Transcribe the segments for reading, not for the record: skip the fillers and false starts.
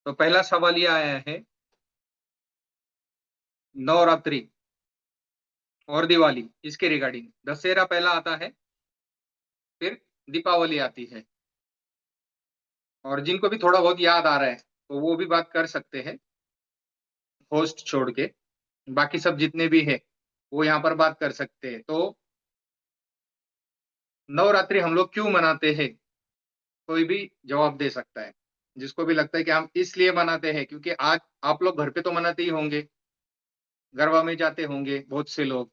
तो पहला सवाल ये आया है, नवरात्रि और दिवाली इसके रिगार्डिंग। दशहरा पहला आता है, फिर दीपावली आती है। और जिनको भी थोड़ा बहुत याद आ रहा है तो वो भी बात कर सकते हैं, होस्ट छोड़ के। बाकी सब जितने भी है वो यहाँ पर बात कर सकते हैं। तो नवरात्रि हम लोग क्यों मनाते हैं, कोई भी जवाब दे सकता है। जिसको भी लगता है कि हम इसलिए मनाते हैं क्योंकि आज आप लोग घर पे तो मनाते ही होंगे, गरबा में जाते होंगे बहुत से लोग।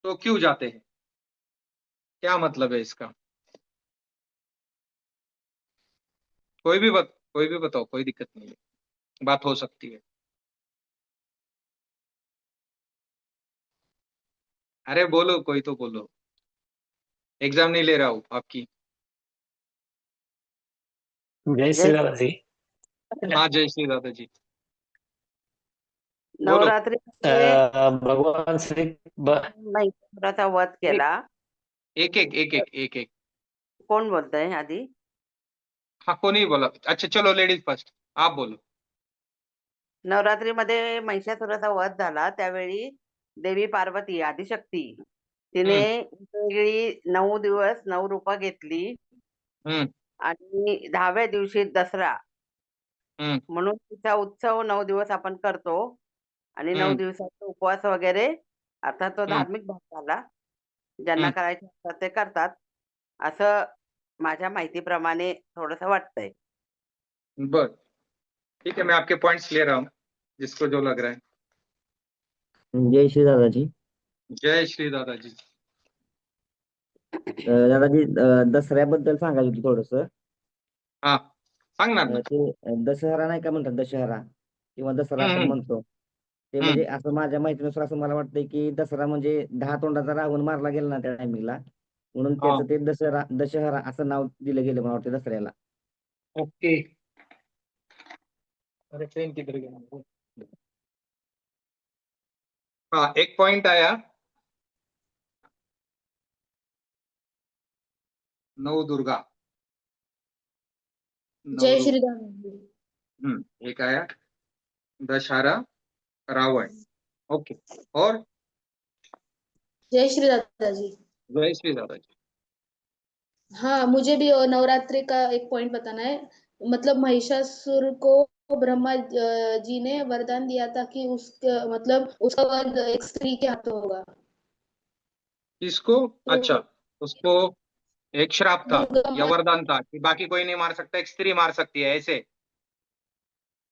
तो क्यों जाते हैं, क्या मतलब है इसका? कोई भी बताओ, कोई दिक्कत नहीं है, बात हो सकती है। अरे बोलो, कोई तो बोलो। एग्जाम नहीं ले रहा हूँ आपकी। जय जय श्री राधे जी। हाँ, जय श्री दादा जी। बोलो। नवरात्री मध्ये भगवान श्री ब, महिषासुराचा वध एक केला. एक एक एक एक एक एक कोण बोलतंय आधी? हाँ, कोणी बोला। अच्छा चलो, लेडीज फर्स्ट, आप बोलो। नवरात्रीमध्ये महिषासुराचा वध झाला त्यावेळी देवी पार्वती आदिशक्ती तिने हम्म वेगळी 9 दिवस 9 रूपं घेतली हम्म आणि 10व्या दिवशी दसरा हम्म म्हणून तिचा उत्सव 9 दिवस आपण करतो आणि 9 हम्म दिवसाचा उपवास वगैरे अर्थात तो हम्म धार्मिक भाग झाला. ज्यांना हम्म करायचे असतात ते करतात. असं माझ्या माहितीप्रमाणे थोडंसं वाटतंय. बर, ठीक है, मैं आपके पॉइंट्स ले रहा हूँ, जिसको जो लग रहा है। जय श्री दादाजी. जय श्री दादाजी। दादाजी, दसऱ्याबद्दल सांगायचं होतं थोडंसं. हाँ, सांगणार ना। ते दशहरा नाही का म्हणतात, दशहरा किंवा दसरा आपण हम्म म्हणतो. ते हम्म म्हणजे असं माझ्या माहितीनुसार असं मला वाटतंय की दसरा म्हणजे 10 तोंडाचा रावण मारला गेला ना त्या टायमिंगला, म्हणून हाँ, त्याचं ते दशहरा असं नाव दिलं गेलं मला वाटतं दसऱ्याला. ओके। अरे ट्रेन किधर गया? हाँ, एक पॉइंट आया। नौ दुर्गा, नौ जय रूप। श्री राम जी। एक आया दशहरा, रावण। ओके। और जय श्री दादा जी। जय श्री दादाजी। हाँ, मुझे भी नवरात्रि का एक पॉइंट बताना है। मतलब महिषासुर को ब्रह्मा जी ने वरदान दिया था कि उसका मतलब उसका वध एक स्त्री के हाथों होगा। किसको? अच्छा, तो उसको एक श्राप था दुर्गा या माँ, वरदान था कि बाकी कोई नहीं मार सकता, एक स्त्री मार सकती है, ऐसे?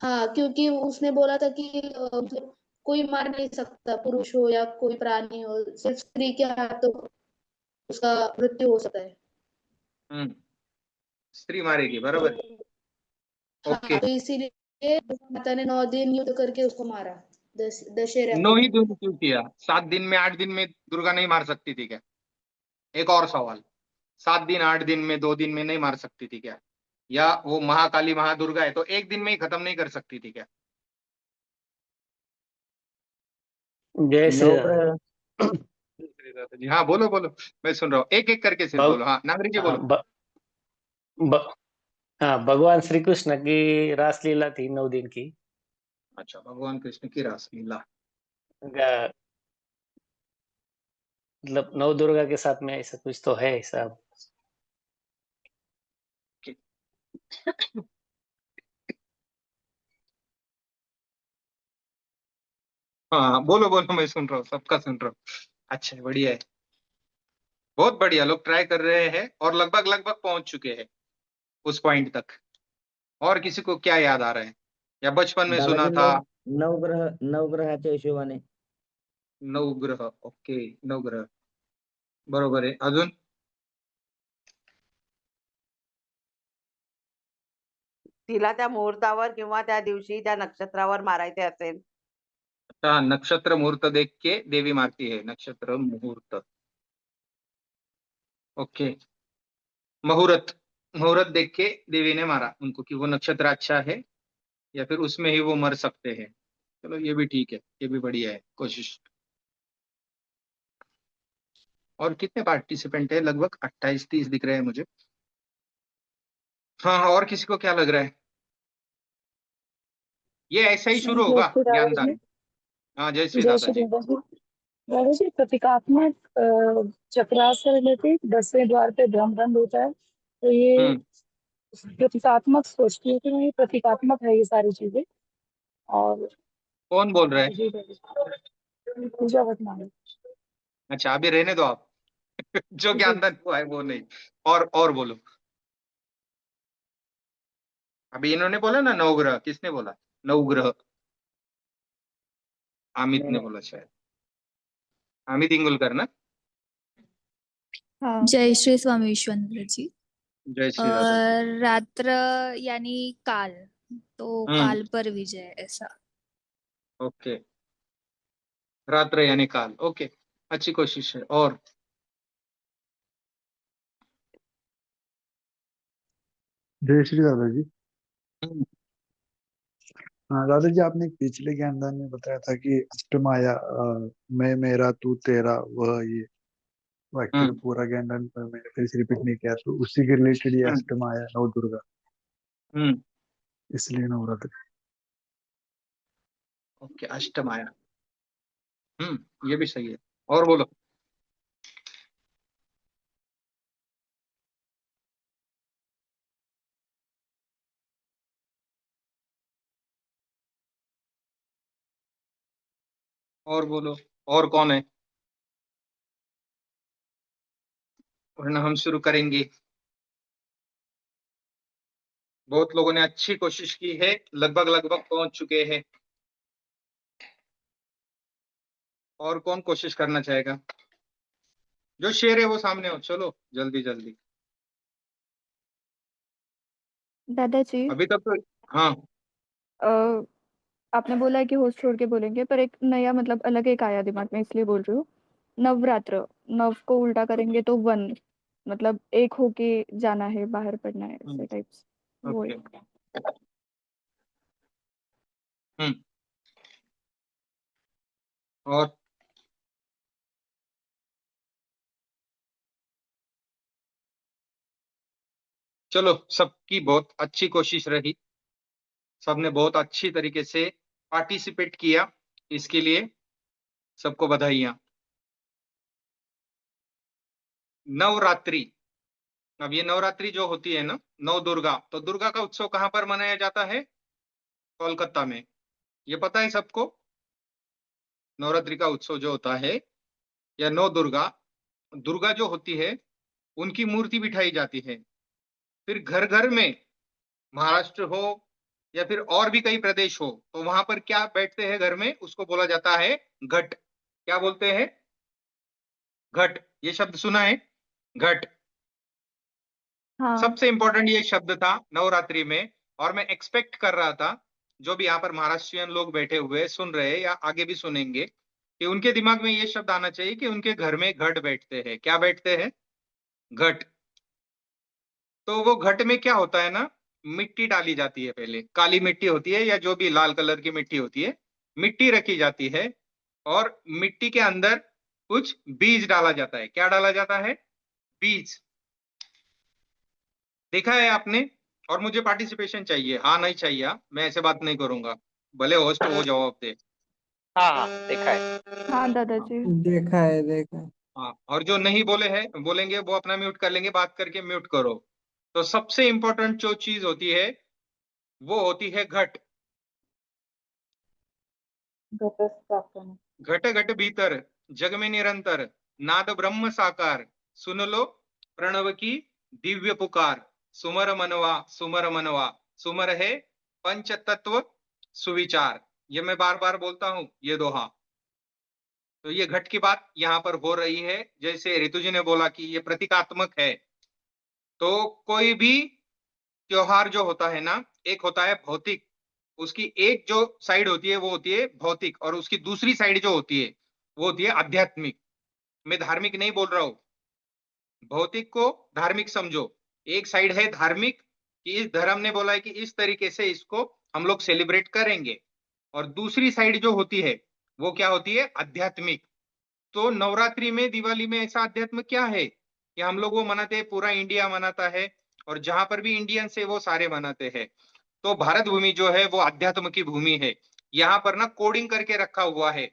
हाँ, क्योंकि उसने बोला था कि मतलब कोई मार नहीं सकता, पुरुष हो या कोई प्राणी हो, सिर्फ स्त्री के हाथों उसका मृत्यु हो सकता है। हम्म स्त्री मारेगी, बराबर है। तो हाँ, ओके। तो इसीलिए माता ने 9 दिन युद्ध करके उसको मारा, दशहरा नौ के ही दिन। दिन क्यों किया? 7 दिन में, 8 दिन में दुर्गा नहीं मार सकती थी क्या? एक और सवाल, 7 दिन 8 दिन में, 2 दिन में नहीं मार सकती थी क्या? या वो महाकाली महादुर्गा है तो एक दिन में ही खत्म नहीं कर सकती थी क्या? जय श्री राधे। नवग्रह. जी हाँ, बोलो बोलो, मैं सुन रहा हूँ, एक एक करके सिर्फ भग, बोलो। हाँ, नागरिक जी हाँ, बोलो। ब, हाँ, भगवान श्री कृष्ण की रासलीला थी 9 दिन की। अच्छा, भगवान कृष्ण की रासलीला। ग- मतलब नव दुर्गा के साथ में ऐसा कुछ तो है ऐसा। हाँ बोलो बोलो, मैं सुन रहा हूँ, सबका सुन रहा हूँ। अच्छा, बढ़िया है, बहुत बढ़िया, लोग ट्राई कर रहे हैं और लगभग लगभग पहुंच चुके हैं उस पॉइंट तक। और किसी को क्या याद आ रहा है, या बचपन में सुना दादाजी, था? नवग्रहाच्या हिशोबाने. नवग्रह, ओके, नवग्रह, बरोबर आहे। अजून? तिला त्या मुहूर्तावर किंवा त्या दिवशी त्या नक्षत्रावर मारायचे असेल. अच्छा, नक्षत्र मुहूर्त देख के देवी मारती है, नक्षत्र मुहूर्त। ओके, मुहूर्त, मुहूर्त देख के देवी ने मारा उनको कि वो नक्षत्र अच्छा है, या फिर उसमें ही वो मर सकते हैं। चलो, ये भी ठीक है, ये भी बढ़िया है कोशिश। और कितने पार्टिसिपेंट है? लगभग 28 30 दिख रहे हैं मुझे। हाँ हाँ, और किसी को क्या लग रहा है? ये ऐसा ही शुरू होगा ज्ञानदान। हाँ, जय श्री जय दादा श्री जी। दादा जी। दादा जी, प्रतीकात्मक चक्रास से रिलेटेड 10वें द्वार पे ब्रह्मरंध्र होता है, तो ये प्रतीकात्मक सोचती है कि नहीं, प्रतीकात्मक है ये सारी चीजें। और कौन बोल रहे हैं? जी दादा जी, पूजा वर्तमान। अच्छा, अभी रहने दो आप। जो जी। ज्ञानदान हुआ है वो नहीं। और बोलो। अभी इन्होंने बोला ना नवग्रह, किसने बोला? नवग्रह अमित ने बोला शायद, अमित इंगुलकर ना। हाँ। जय श्री स्वामी विश्वानंद जी। जय श्री दादा जी। रात्र यानी काल, तो काल पर विजय ऐसा। ओके, रात्र यानी काल। ओके, अच्छी कोशिश है। और जय श्री दादा जी। हम्म, हाँ दादा जी, आपने पिछले ज्ञानदान में बताया था कि अष्टमाया मैं मेरा तू तेरा वह ये एक्चुअली पूरा ज्ञानदान पर मैंने फिर से रिपीट नहीं किया, तो उसी के रिलेटेड ये अष्टमाया नव दुर्गा, इसलिए नवरात्र। ओके, अष्टमाया। ये भी सही है। और बोलो। और बोलो, और कौन है? वरना हम शुरू करेंगे। बहुत लोगों ने अच्छी कोशिश की है, लगभग लगभग पहुंच चुके हैं। और कौन कोशिश करना चाहेगा? जो शेर है वो सामने हो, चलो जल्दी जल्दी। दादाजी, अभी तक तो हाँ, आपने बोला है कि होस्ट छोड़ के बोलेंगे, पर एक नया मतलब अलग एक आया दिमाग में, इसलिए बोल रही हूँ। नवरात्र, नव को उल्टा करेंगे तो वन, मतलब एक होके जाना है, बाहर पड़ना है, ऐसे टाइप्स। वो ओके। एक। और चलो, सबकी बहुत अच्छी कोशिश रही, सबने बहुत अच्छी तरीके से पार्टिसिपेट किया, इसके लिए सबको बधाइयां। नवरात्रि, अब ये नवरात्रि जो होती है ना, नव दुर्गा, तो दुर्गा का उत्सव कहाँ पर मनाया जाता है? कोलकाता में। ये पता है सबको? नवरात्रि का उत्सव जो होता है, या नव दुर्गा, दुर्गा जो होती है उनकी मूर्ति बिठाई जाती है। फिर घर घर में, महाराष्ट्र हो या फिर और भी कई प्रदेश हो, तो वहां पर क्या बैठते हैं घर में, उसको बोला जाता है घट। क्या बोलते हैं? घट। ये शब्द सुना है? घट। हाँ। सबसे इंपॉर्टेंट ये शब्द था नवरात्रि में। और मैं एक्सपेक्ट कर रहा था, जो भी यहाँ पर महाराष्ट्रियन लोग बैठे हुए सुन रहे हैं या आगे भी सुनेंगे, कि उनके दिमाग में ये शब्द आना चाहिए कि उनके घर में घट बैठते हैं। क्या बैठते हैं? घट। तो वो घट में क्या होता है ना, मिट्टी डाली जाती है। पहले काली मिट्टी होती है या जो भी लाल कलर की मिट्टी होती है, मिट्टी रखी जाती है, और मिट्टी के अंदर कुछ बीज डाला जाता है। क्या डाला जाता है? बीज। देखा है आपने? और मुझे पार्टिसिपेशन चाहिए, हाँ नहीं चाहिए, हाँ? मैं ऐसे बात नहीं करूंगा, भले होस्ट वो जवाब दे। हाँ देखा है। हाँ दादाजी। देखा है, देखा है। हाँ, और जो नहीं बोले हैं बोलेंगे वो अपना म्यूट कर लेंगे, बात करके म्यूट करो। तो सबसे इंपॉर्टेंट जो चीज होती है वो होती है घट। घट घट भीतर, जग में निरंतर, नाद ब्रह्म साकार, सुन लो प्रणव की दिव्य पुकार, सुमर मनवा सुमर मनवा, सुमर है पंच तत्व सुविचार। ये मैं बार बार बोलता हूं, ये दोहा। तो ये घट की बात यहाँ पर हो रही है। जैसे ऋतु जी ने बोला कि ये प्रतीकात्मक है, तो कोई भी त्योहार जो होता है ना, एक होता है भौतिक, उसकी एक जो साइड होती है वो होती है भौतिक, और उसकी दूसरी साइड जो होती है वो होती है आध्यात्मिक। मैं धार्मिक नहीं बोल रहा हूं, भौतिक को धार्मिक समझो। एक साइड है धार्मिक, कि इस धर्म ने बोला है कि इस तरीके से इसको हम लोग सेलिब्रेट करेंगे, और दूसरी साइड जो होती है वो क्या होती है? आध्यात्मिक। तो नवरात्रि में, दिवाली में ऐसा अध्यात्म क्या है कि हम लोग वो मनाते हैं, पूरा इंडिया मनाता है, और जहां पर भी इंडियंस है वो सारे मनाते हैं। तो भारत भूमि जो है वो अध्यात्म की भूमि है। यहाँ पर ना कोडिंग करके रखा हुआ है।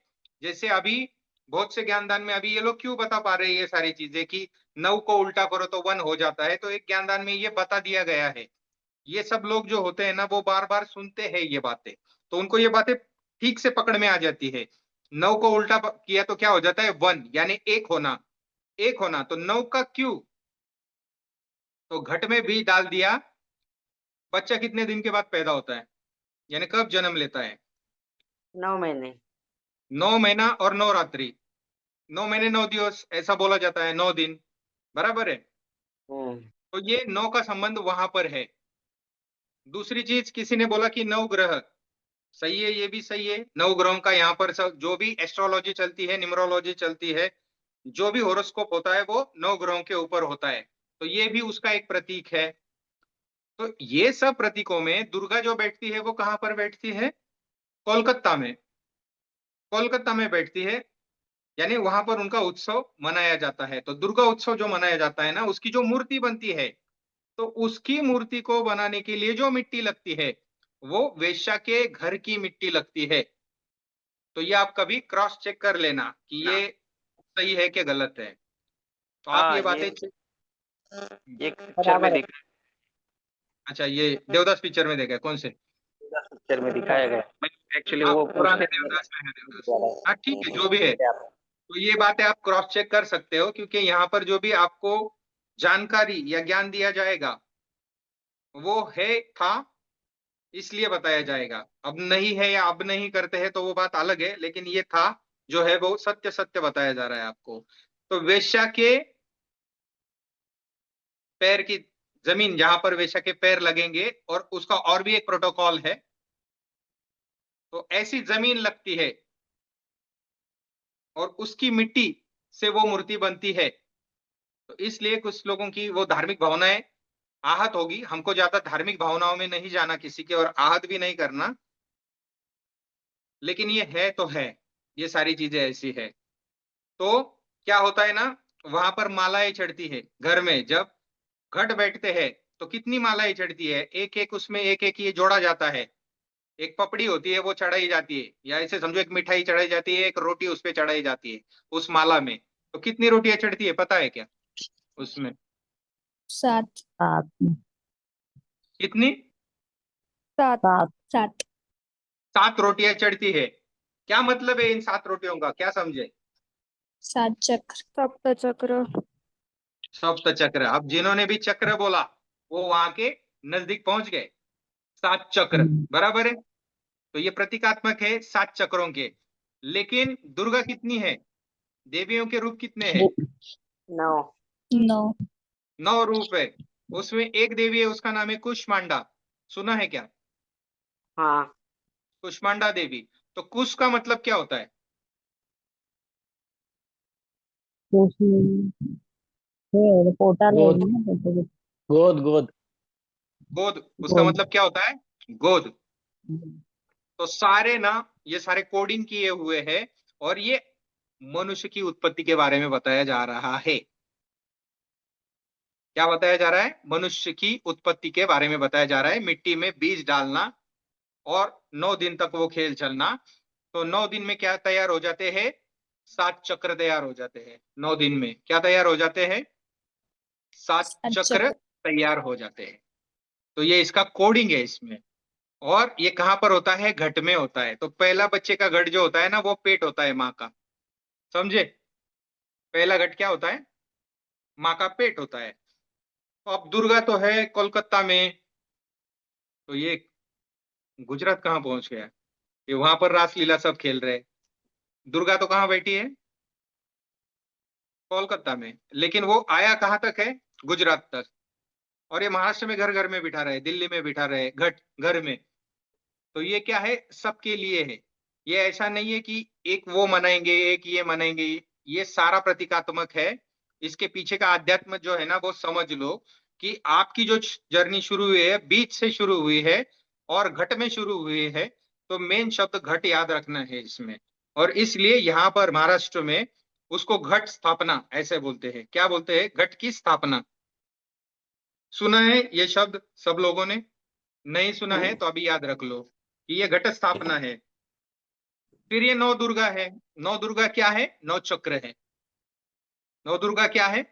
जैसे अभी बहुत से ज्ञानदान में अभी ये लोग क्यों बता पा रहे हैं ये सारी चीजें कि 9 को उल्टा करो तो 1 हो जाता है, तो एक ज्ञानदान में ये बता दिया गया है। ये सब लोग जो होते हैं ना वो बार बार सुनते हैं ये बातें, तो उनको ये बातें ठीक से पकड़ में आ जाती है। 9 को उल्टा किया तो क्या हो जाता है 1, यानी एक होना, एक होना। तो 9 का क्यों, तो घट में बीज डाल दिया। बच्चा कितने दिन के बाद पैदा होता है, यानी कब जन्म लेता है? 9 महीने। 9 महीना और 9 रात्रि, 9 महीने 9 दिवस ऐसा बोला जाता है, 9 दिन, बराबर है। तो ये 9 का संबंध वहां पर है। दूसरी चीज किसी ने बोला कि 9 ग्रह, सही है, ये भी सही है। 9 ग्रहों का यहाँ पर सब जो भी एस्ट्रोलॉजी चलती है, न्यूमरोलॉजी चलती है, जो भी होरोस्कोप होता है वो 9 ग्रहों के ऊपर होता है, तो ये भी उसका एक प्रतीक है। तो ये सब प्रतीकों में दुर्गा जो बैठती है वो कहां पर बैठती है? कोलकाता में, कोलकाता में बैठती है, यानी वहां पर उनका उत्सव मनाया जाता है। तो दुर्गा उत्सव जो मनाया जाता है ना, उसकी जो मूर्ति बनती है, तो उसकी मूर्ति को बनाने के लिए जो मिट्टी लगती है वो वेश्या के घर की मिट्टी लगती है। तो ये आप कभी क्रॉस चेक कर लेना कि ये सही है कि गलत है। तो आप ये बातें एक पिक्चर में देखा, अच्छा, ये देवदास पिक्चर में देखा है? कौन से पिक्चर में दिखाया गया एक्चुअली हाँ, वो पुराने देवदास में है देवदास। हाँ ठीक है, जो भी है, तो ये बातें आप क्रॉस चेक कर सकते हो, क्योंकि यहाँ पर जो भी आपको जानकारी या ज्ञान दिया जाएगा वो है, था, इसलिए बताया जाएगा। अब नहीं है या अब नहीं करते हैं तो वो बात अलग है, लेकिन ये था जो है वो सत्य सत्य बताया जा रहा है आपको। तो वेश्या के पैर की जमीन, जहां पर वेश्या के पैर लगेंगे, और उसका और भी एक प्रोटोकॉल है, तो ऐसी जमीन लगती है और उसकी मिट्टी से वो मूर्ति बनती है। तो इसलिए कुछ लोगों की वो धार्मिक भावनाएं आहत होगी। हमको ज्यादा धार्मिक भावनाओं में नहीं जाना किसी के, और आहत भी नहीं करना, लेकिन ये है तो है, ये सारी चीजें ऐसी है। तो क्या होता है ना, वहां पर मालाएं चढ़ती है घर में, जब घट बैठते हैं तो कितनी मालाएं चढ़ती है, एक एक उसमें एक एक ये जोड़ा जाता है। एक पपड़ी होती है वो चढ़ाई जाती है, या ऐसे समझो एक मिठाई चढ़ाई जाती है, एक रोटी उस पर चढ़ाई जाती है उस माला में। तो कितनी रोटियां चढ़ती है पता है क्या उसमें? 7 कितनी? 7 7 रोटियां चढ़ती है। क्या मतलब है इन 7 रोटियों का, क्या समझे? 7 चक्र। सप्त चक्र। सप्त चक्र। अब जिन्होंने भी चक्र बोला वो वहां के नजदीक पहुंच गए। 7 चक्र, बराबर है। तो ये प्रतीकात्मक है 7 चक्रों के। लेकिन दुर्गा कितनी है, देवियों के रूप कितने हैं? 9। 9 रूप है। उसमें एक देवी है, उसका नाम है कुष्मांडा, सुना है क्या? हाँ। कुष्मांडा देवी। तो कुश का मतलब क्या होता है? गोद गोद गोद गोद, उसका मतलब क्या होता है? गोद। तो सारे ना, ये सारे कोडिंग किए हुए हैं, और ये मनुष्य की उत्पत्ति के बारे में बताया जा रहा है। क्या बताया जा रहा है? मनुष्य की उत्पत्ति के बारे में बताया जा रहा है। मिट्टी में बीज डालना और 9 दिन तक वो खेल चलना। तो 9 दिन में क्या तैयार हो जाते हैं? 7 चक्र तैयार हो जाते हैं। 9 दिन में क्या तैयार हो जाते हैं? 7 चक्र तैयार हो जाते हैं। तो ये इसका कोडिंग है इसमें। और ये कहां पर होता है? घट में होता है। तो पहला बच्चे का घट जो होता है ना, वो पेट होता है माँ का, समझे? पहला घट क्या होता है? माँ का पेट होता है। तो अब दुर्गा तो है कोलकाता में, तो ये गुजरात कहाँ पहुंच गया? ये वहां पर रासलीला सब खेल रहे। दुर्गा तो कहाँ बैठी है? कोलकाता में। लेकिन वो आया कहाँ तक है? गुजरात तक। और ये महाराष्ट्र में घर घर में बिठा रहे, दिल्ली में बिठा रहे, घट घर में। तो ये क्या है? सबके लिए है। ये ऐसा नहीं है कि एक वो मनाएंगे एक ये मनाएंगे, ये सारा प्रतीकात्मक है। इसके पीछे का अध्यात्म जो है ना, वो समझ लो कि आपकी जो जर्नी शुरू हुई है बीच से शुरू हुई है और घट में शुरू हुई है। तो मेन शब्द घट याद रखना है इसमें। और इसलिए यहाँ पर महाराष्ट्र में उसको घट स्थापना ऐसे बोलते हैं। क्या बोलते हैं? घट की स्थापना। सुना है ये शब्द सब लोगों ने? नहीं सुना है तो अभी याद रख लो कि ये घट स्थापना है। फिर ये नौ दुर्गा है। नौ दुर्गा क्या है? नौ चक्र है। नौ दुर्गा क्या है?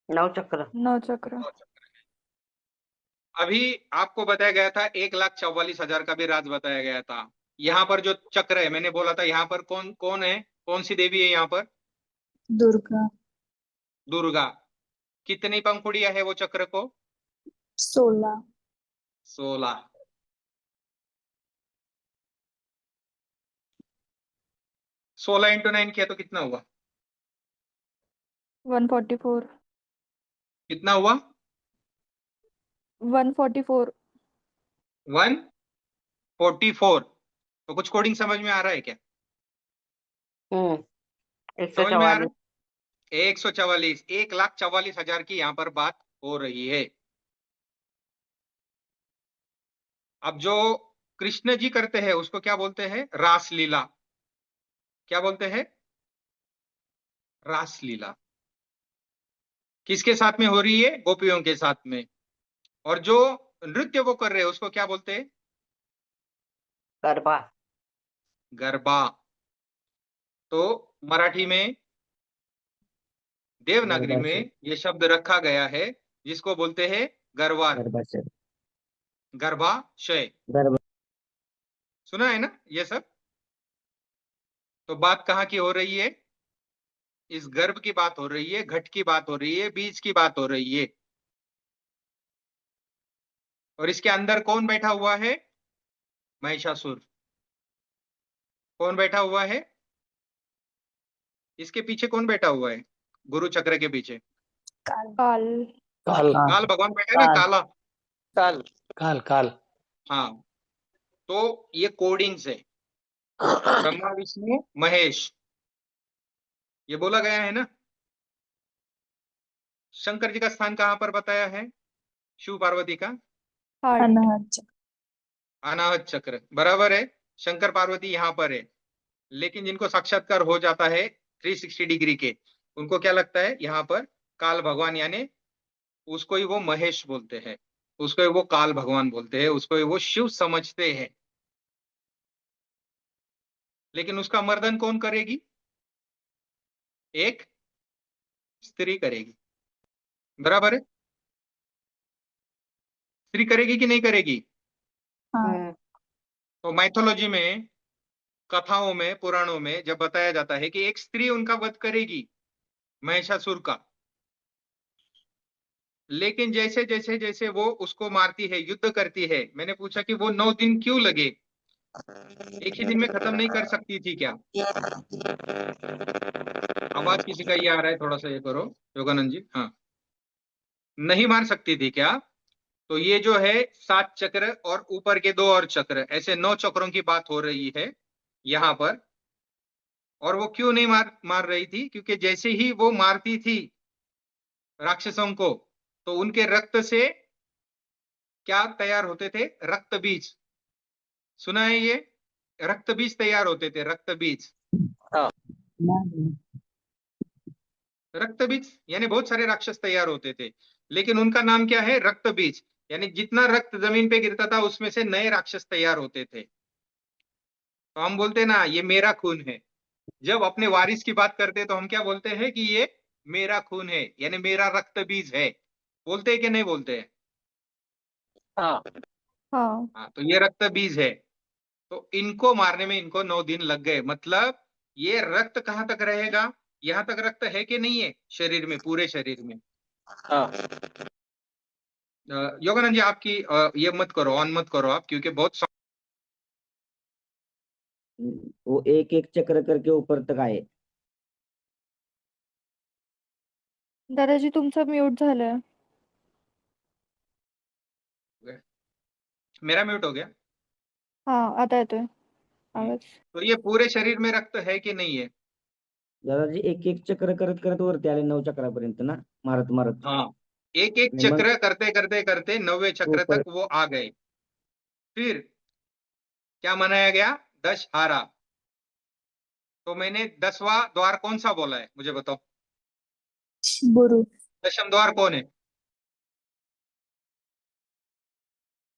नवचक्र। नवचक्र। नौ चक्र है। अभी आपको बताया गया था 1,44,000 का भी राज बताया गया था। यहाँ पर जो चक्र है, मैंने बोला था यहाँ पर कौन कौन है, कौन सी देवी है यहाँ पर? दुर्गा। दुर्गा। कितनी पंखुड़ियां है वो चक्र को? 16। 16। 16 इंटू 9 किया तो कितना हुआ? 144। कितना हुआ? 144। 144। तो कुछ कोडिंग समझ में आ रहा है क्या? समझ में आ रहा 144। है? 144, 1,44,000 की यहाँ पर बात हो रही है। अब जो कृष्ण जी करते हैं उसको क्या बोलते हैं? रासलीला। क्या बोलते हैं? रासलीला। किसके साथ में हो रही है? गोपियों के साथ में। और जो नृत्य वो कर रहे हैं उसको क्या बोलते हैं? गरबा। गरबा। तो मराठी में, देवनागरी गर्भाशय। में ये शब्द रखा गया है जिसको बोलते हैं गरबा। गर्भाशय। गर्भाशय। गर्भ सुना है ना ये सब? तो बात कहाँ की हो रही है? इस गर्भ की बात हो रही है, घट की बात हो रही है, बीज की बात हो रही है। और इसके अंदर कौन बैठा हुआ है? महिषासुर। कौन बैठा हुआ है? इसके पीछे कौन बैठा हुआ है? गुरु चक्र के पीछे काल। काल। काल। काल भगवान बैठा है ना, काला। काल। काल काल। हाँ, तो ये कोडिंग्स है। ब्रह्मा विष्णु महेश, ये बोला गया है ना। शंकर जी का स्थान कहां पर बताया है? शिव पार्वती का हार्ट। अनाहत चक्र। अनाहत चक्र, बराबर है। शंकर पार्वती यहाँ पर है। लेकिन जिनको साक्षात्कार हो जाता है 360 डिग्री के, उनको क्या लगता है? यहाँ पर काल भगवान, यानी उसको ही वो महेश बोलते हैं, उसको ही वो काल भगवान बोलते हैं, उसको ही वो शिव समझते हैं। लेकिन उसका मर्दन कौन करेगी? एक स्त्री करेगी, बराबर है। स्त्री करेगी कि नहीं करेगी? हाँ। तो माइथोलॉजी में, कथाओं में, पुराणों में जब बताया जाता है कि एक स्त्री उनका वध करेगी, महिषासुर का, लेकिन जैसे जैसे जैसे वो उसको मारती है, युद्ध करती है, मैंने पूछा कि वो 9 दिन क्यों लगे? एक ही दिन में खत्म नहीं कर सकती थी क्या? आवाज किसी का ये आ रहा है, थोड़ा सा ये करो योगानंद जी। हाँ, नहीं मार सकती थी क्या? तो ये जो है 7 चक्र और ऊपर के 2 और चक्र, ऐसे 9 चक्रों की बात हो रही है यहाँ पर। और वो क्यों नहीं मार रही थी? क्योंकि जैसे ही वो मारती थी राक्षसों को, तो उनके रक्त से क्या तैयार होते थे? रक्त बीज। सुना है ये? रक्त बीज तैयार होते थे, रक्त बीज। रक्त बीज यानी बहुत सारे राक्षस तैयार होते थे, लेकिन उनका नाम क्या है? रक्त बीज। यानी जितना रक्त जमीन पे गिरता था उसमें से नए राक्षस तैयार होते थे। तो हम बोलते ना ये मेरा खून है। जब अपने वारिस की बात करते हैं तो हम क्या बोलते हैं कि ये मेरा खून है, यानी मेरा रक्त बीज है। बोलते हैं कि नहीं बोलते हैं? हाँ। हाँ। हाँ, तो ये रक्त बीज है। तो इनको मारने में इनको 9 दिन लग गए। मतलब ये रक्त कहाँ तक रहेगा? यहाँ तक रक्त है कि नहीं है शरीर में, पूरे शरीर में? हाँ। योगानंद जी आपकी ये मत करो, ऑन मत करो आप, क्योंकि बहुत वो एक एक चक्र करके ऊपर तक आए। दादाजी तुमचं म्यूट झालंय. मेरा म्यूट हो गया। हाँ आता येतोय आवाज. तो ये पूरे शरीर में रक्त है कि नहीं है? दादाजी एक एक चक्र करत करत वरती आले 9 चक्रापर्यंत ना, मारत मारत. हाँ, एक एक आणि मग चक्र करते करते करते 9वें चक्र ऊपर तक वो आ गए। फिर क्या मनाया गया? दशहरा। तो मैंने 10वां द्वार कौन सा बोला है, मुझे बताओ। गुरु। दशम द्वार कौन है?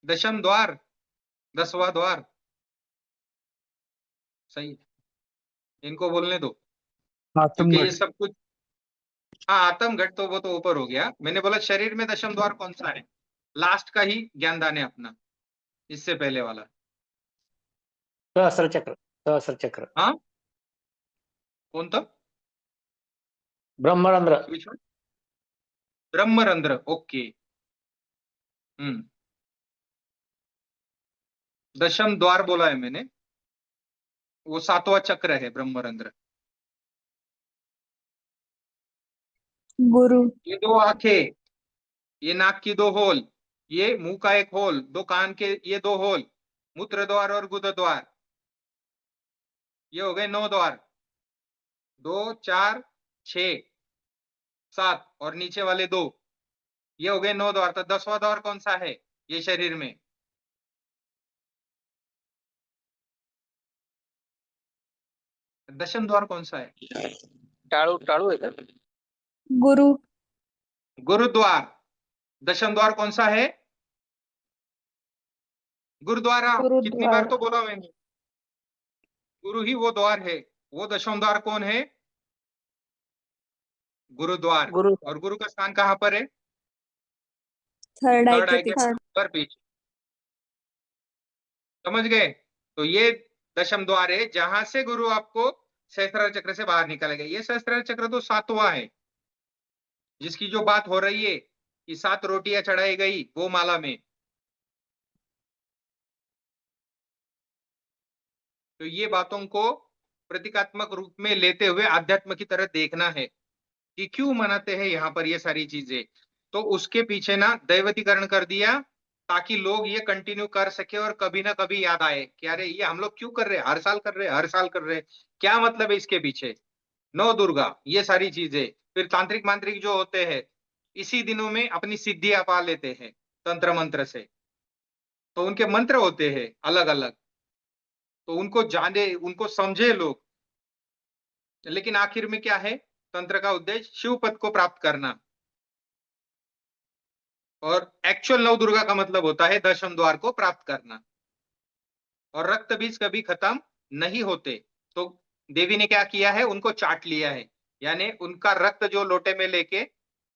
दशम द्वार, 10वां द्वार। सही है, इनको बोलने दो, क्योंकि ये आत्मघट। सब कुछ। हाँ, आत्मघट तो वो तो ऊपर हो गया। मैंने बोला शरीर में दशम द्वार कौन सा है, लास्ट का ही ज्ञानदान है अपना, इससे पहले वाला। सहस्र चक्र, सहस्र चक्र, हाँ, कौन था? ब्रह्मरंध्र। Which one? ब्रह्मरंध्र, ओके। दशम द्वार बोला है मैंने, वो 7वां चक्र है ब्रह्मरंध्र। गुरु। ये 2 आंखें, ये नाक की 2 होल, ये मुंह का 1 होल, 2 कान के ये 2 होल, मूत्र द्वार और गुद द्वार, ये हो गए 9 द्वार। 2 4 6 7 और नीचे वाले 2, ये हो गए 9 द्वार। तो 10वां द्वार कौन सा है ये शरीर में? दशम द्वार कौन सा है? टाळू, टाळू है क्या? गुरु। गुरुद्वार। दशम द्वार कौन सा है? गुरुद्वारा। कितनी बार गुरुद्वार। तो बोला मैंने, गुरु ही वो द्वार है। वो दशम द्वार कौन है? गुरुद्वार। गुरु। और गुरु का स्थान कहाँ पर है? थर्ड आई थर्ड के आई के पीछे। पर पीछे। समझ गए? तो ये दशम द्वार है जहां से गुरु आपको सहस्त्रार चक्र से बाहर निकालेगा। ये सहस्त्रार चक्र तो 7वां है, जिसकी जो बात हो रही है कि 7 रोटियां चढ़ाई गई वो माला में। तो ये बातों को प्रतीकात्मक रूप में लेते हुए आध्यात्म की तरह देखना है कि क्यों मनाते हैं यहाँ पर ये सारी चीजें। तो उसके पीछे ना दैवतीकरण कर दिया, ताकि लोग ये कंटिन्यू कर सके और कभी ना कभी याद आए कि अरे ये हम लोग क्यों कर रहे हैं, हर साल कर रहे हैं, हर साल कर रहे हैं, क्या मतलब है इसके पीछे। 9 दुर्गा, ये सारी चीजें। फिर तांत्रिक मांत्रिक जो होते हैं इसी दिनों में अपनी सिद्धियां पा लेते हैं तंत्र मंत्र से, तो उनके मंत्र होते हैं अलग अलग, तो उनको जाने, उनको समझे लोग। लेकिन आखिर में क्या है, तंत्र का उद्देश्य शिव पद को प्राप्त करना। और एक्चुअल 9 दुर्गा का मतलब होता है दशम द्वार को प्राप्त करना। और रक्त बीज कभी खत्म नहीं होते, तो देवी ने क्या किया है, उनको चाट लिया है। यानी उनका रक्त जो लोटे में लेके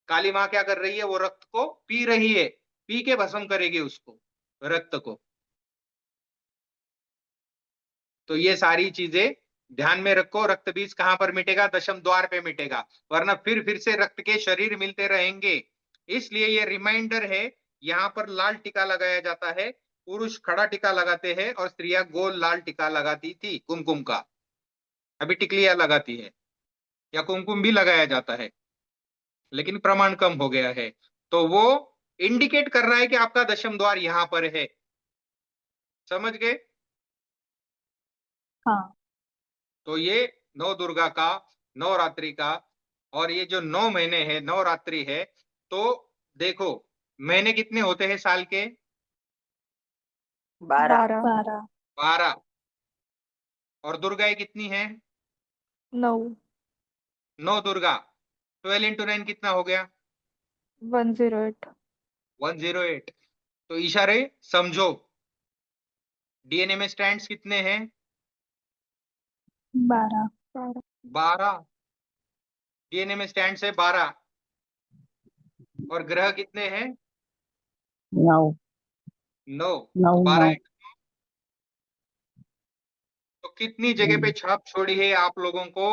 काली माँ क्या कर रही है, वो रक्त को पी रही है, पी के भस्म करेगी उसको, रक्त को। तो ये सारी चीजें ध्यान में रखो। रक्त बीज कहां पर मिटेगा? दशम द्वार पे मिटेगा, वरना फिर से रक्त के शरीर मिलते रहेंगे। इसलिए ये रिमाइंडर है, यहाँ पर लाल टीका लगाया जाता है। पुरुष खड़ा टीका लगाते हैं और स्त्रियां गोल लाल टीका लगाती थी कुमकुम का। अभी टिकलियां लगाती है या कुमकुम भी लगाया जाता है, लेकिन प्रमाण कम हो गया है। तो वो इंडिकेट कर रहा है कि आपका दशम द्वार यहाँ पर है। समझ गए? हाँ। तो ये 9 दुर्गा का, नवरात्रि का, और ये जो 9 महीने है, नवरात्रि है। तो देखो, महीने कितने होते हैं साल के? 12। 12। 12। और दुर्गाएं कितनी है? 9। 9 दुर्गा। 12 इंटू 9 कितना हो गया? 108। 108। तो इशारे समझो। डीएनए में स्ट्रैंड्स कितने हैं? 12। 12। डीएनए में स्ट्रैंड्स है 12। और ग्रह कितने हैं? 9। 9। 9 तो 12 9। तो कितनी जगह पे छाप छोड़ी है आप लोगों को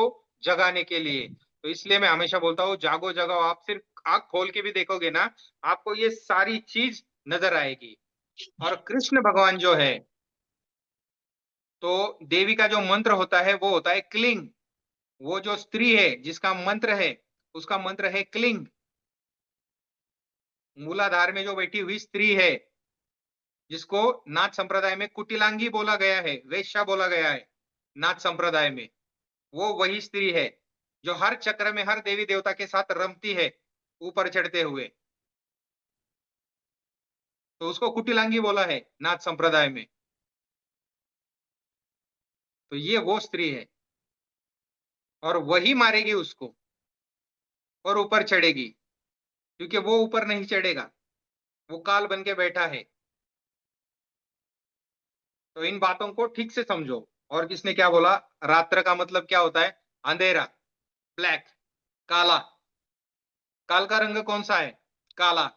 जगाने के लिए। तो इसलिए मैं हमेशा बोलता हूँ, जागो जगाओ। आप सिर्फ आंख खोल के भी देखोगे ना, आपको ये सारी चीज नजर आएगी। और कृष्ण भगवान जो है, तो देवी का जो मंत्र होता है वो होता है क्लिंग। वो जो स्त्री है जिसका मंत्र है, उसका मंत्र है क्लिंग। मूलाधार में जो बैठी हुई स्त्री है, जिसको नाथ संप्रदाय में कुटिलांगी बोला गया है, वेश्या बोला गया है नाथ संप्रदाय में, वो वही स्त्री है जो हर चक्र में हर देवी देवता के साथ रमती है ऊपर चढ़ते हुए। तो उसको कुटिलांगी बोला है नाथ संप्रदाय में। तो ये वो स्त्री है, और वही मारेगी उसको और ऊपर चढ़ेगी, क्योंकि वो ऊपर नहीं चढ़ेगा, वो काल बन के बैठा है। तो इन बातों को ठीक से समझो। और किसने क्या बोला? रात्र का मतलब क्या होता है? अंधेरा, ब्लैक, काला। काल का रंग कौन सा है? काला।